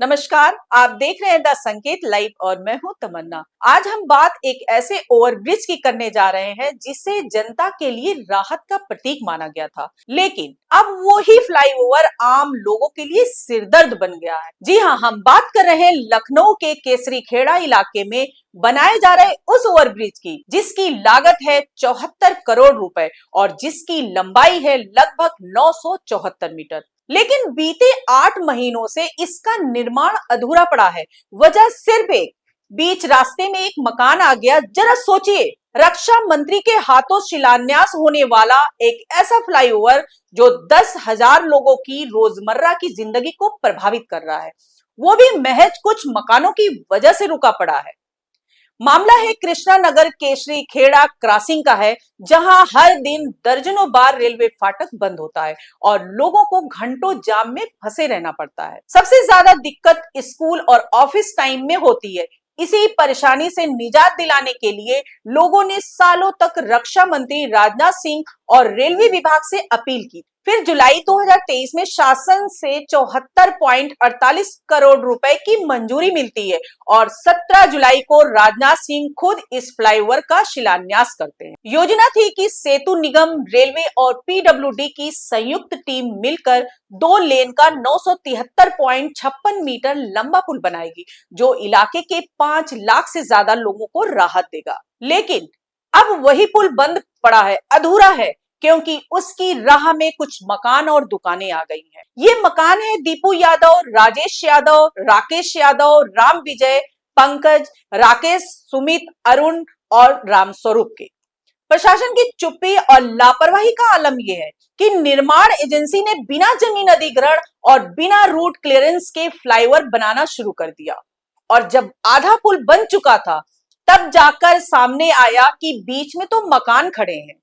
नमस्कार, आप देख रहे हैं द संकेत लाइव और मैं हूं तमन्ना। आज हम बात एक ऐसे ओवरब्रिज की करने जा रहे हैं जिसे जनता के लिए राहत का प्रतीक माना गया था, लेकिन अब वो ही फ्लाईओवर आम लोगों के लिए सिरदर्द बन गया है। जी हां, हम बात कर रहे हैं लखनऊ के केसरी खेड़ा इलाके में बनाए जा रहे उस ओवरब्रिज की जिसकी लागत है 74 करोड़ रुपए और जिसकी लंबाई है लगभग 974 मीटर। लेकिन बीते 8 महीनों से इसका निर्माण अधूरा पड़ा है। वजह सिर्फ एक, बीच रास्ते में एक मकान आ गया। जरा सोचिए, रक्षा मंत्री के हाथों शिलान्यास होने वाला एक ऐसा फ्लाईओवर जो 10,000 लोगों की रोजमर्रा की जिंदगी को प्रभावित कर रहा है, वो भी महज कुछ मकानों की वजह से रुका पड़ा है। मामला है कृष्णा नगर केसरी खेड़ा क्रॉसिंग का है, जहां हर दिन दर्जनों बार रेलवे फाटक बंद होता है और लोगों को घंटों जाम में फंसे रहना पड़ता है। सबसे ज्यादा दिक्कत स्कूल और ऑफिस टाइम में होती है। इसी परेशानी से निजात दिलाने के लिए लोगों ने सालों तक रक्षा मंत्री राजनाथ सिंह और रेलवे विभाग से अपील की। फिर जुलाई 2023 में शासन से 74.48 करोड़ रुपए की मंजूरी मिलती है और 17 जुलाई को राजनाथ सिंह खुद इस फ्लाईओवर का शिलान्यास करते हैं। योजना थी कि सेतु निगम, रेलवे और पीडब्ल्यूडी की संयुक्त टीम मिलकर 2 लेन का 973.56 मीटर लंबा पुल बनाएगी, जो इलाके के 5 लाख से ज्यादा लोगों को राहत देगा। लेकिन अब वही पुल बंद पड़ा है, अधूरा है, क्योंकि उसकी राह में कुछ मकान और दुकानें आ गई हैं। ये मकान है दीपू यादव, राजेश यादव, राकेश यादव, राम विजय, पंकज, राकेश, सुमित, अरुण और राम स्वरूप के। प्रशासन की चुप्पी और लापरवाही का आलम यह है कि निर्माण एजेंसी ने बिना जमीन अधिग्रहण और बिना रूट क्लियरेंस के फ्लाईओवर बनाना शुरू कर दिया और जब आधा पुल बन चुका था तब जाकर सामने आया कि बीच में तो मकान खड़े हैं।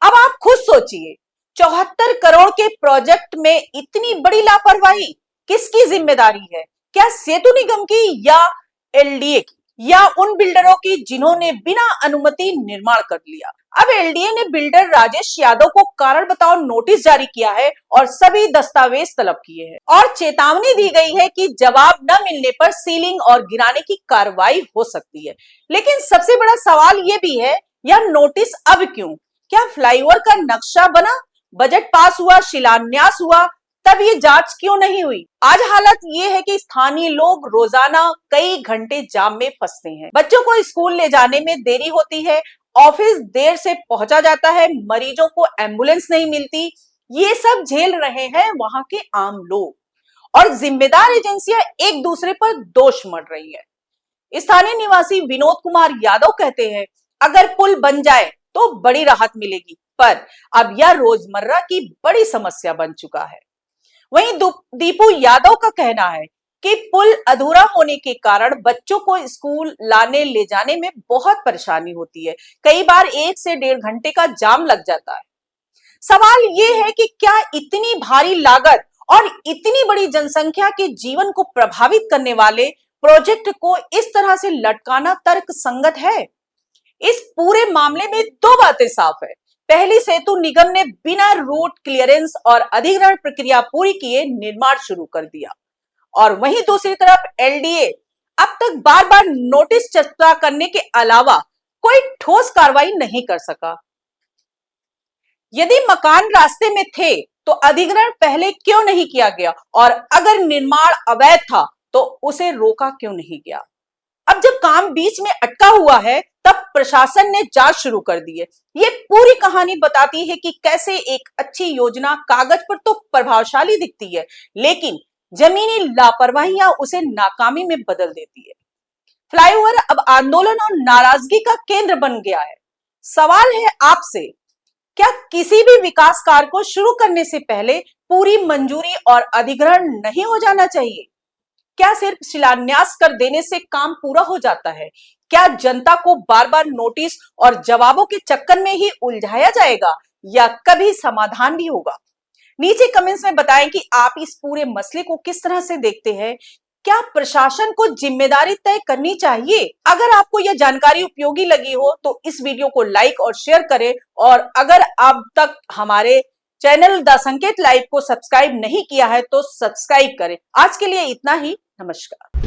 अब आप खुद सोचिए, 74 करोड़ के प्रोजेक्ट में इतनी बड़ी लापरवाही किसकी जिम्मेदारी है? क्या सेतु निगम की या एलडीए की या उन बिल्डरों की जिन्होंने बिना अनुमति निर्माण कर लिया? अब एलडीए ने बिल्डर राजेश यादव को कारण बताओ नोटिस जारी किया है और सभी दस्तावेज तलब किए हैं और चेतावनी दी गई है कि जवाब न मिलने पर सीलिंग और गिराने की कार्रवाई हो सकती है। लेकिन सबसे बड़ा सवाल यह भी है, यह नोटिस अब क्यों? क्या फ्लाईओवर का नक्शा बना, बजट पास हुआ, शिलान्यास हुआ, तब ये जांच क्यों नहीं हुई? आज हालत ये है कि स्थानीय लोग रोजाना कई घंटे जाम में फंसते हैं। बच्चों को स्कूल ले जाने में देरी होती है, ऑफिस देर से पहुंचा जाता है, मरीजों को एम्बुलेंस नहीं मिलती। ये सब झेल रहे हैं वहां के आम लोग और जिम्मेदार एजेंसियां एक दूसरे पर दोष मढ़ रही है। स्थानीय निवासी विनोद कुमार यादव कहते हैं, अगर पुल बन जाए तो बड़ी राहत मिलेगी, पर अब यह रोजमर्रा की बड़ी समस्या बन चुका है। वहीं दीपू यादव का कहना है कि पुल अधूरा होने के कारण बच्चों को स्कूल लाने ले जाने में बहुत परेशानी होती है। कई बार 1 से 1.5 घंटे का जाम लग जाता है। सवाल यह है कि क्या इतनी भारी लागत और इतनी बड़ी जनसंख्या के जीवन को प्रभावित करने वाले प्रोजेक्ट को इस तरह से लटकाना तर्कसंगत है? इस पूरे मामले में 2 बातें साफ है। पहली, सेतु निगम ने बिना रूट क्लियरेंस और अधिग्रहण प्रक्रिया पूरी किए निर्माण शुरू कर दिया और वहीं दूसरी तरफ एलडीए अब तक बार बार नोटिस चर्चा करने के अलावा कोई ठोस कार्रवाई नहीं कर सका। यदि मकान रास्ते में थे तो अधिग्रहण पहले क्यों नहीं किया गया और अगर निर्माण अवैध था तो उसे रोका क्यों नहीं गया? अब जब काम बीच में अटका हुआ है तब प्रशासन ने जांच शुरू कर दी है। ये पूरी कहानी बताती है कि कैसे एक अच्छी योजना कागज पर तो प्रभावशाली दिखती है, लेकिन जमीनी लापरवाहियां उसे नाकामी में बदल देती है। फ्लाईओवर अब आंदोलन और नाराजगी का केंद्र बन गया है। सवाल है आपसे, क्या किसी भी विकास कार्य को शुरू करने से पहले पूरी मंजूरी और अधिग्रहण नहीं हो जाना चाहिए? क्या सिर्फ शिलान्यास कर देने से काम पूरा हो जाता है? क्या जनता को बार बार नोटिस और जवाबों के चक्कर में ही उलझाया जाएगा या कभी समाधान भी होगा? नीचे कमेंट्स में बताएं कि आप इस पूरे मसले को किस तरह से देखते हैं। क्या प्रशासन को जिम्मेदारी तय करनी चाहिए? अगर आपको यह जानकारी उपयोगी लगी हो तो इस वीडियो को लाइक और शेयर करें और अगर अब तक हमारे चैनल द संकेत लाइव को सब्सक्राइब नहीं किया है तो सब्सक्राइब करें। आज के लिए इतना ही। नमस्कार।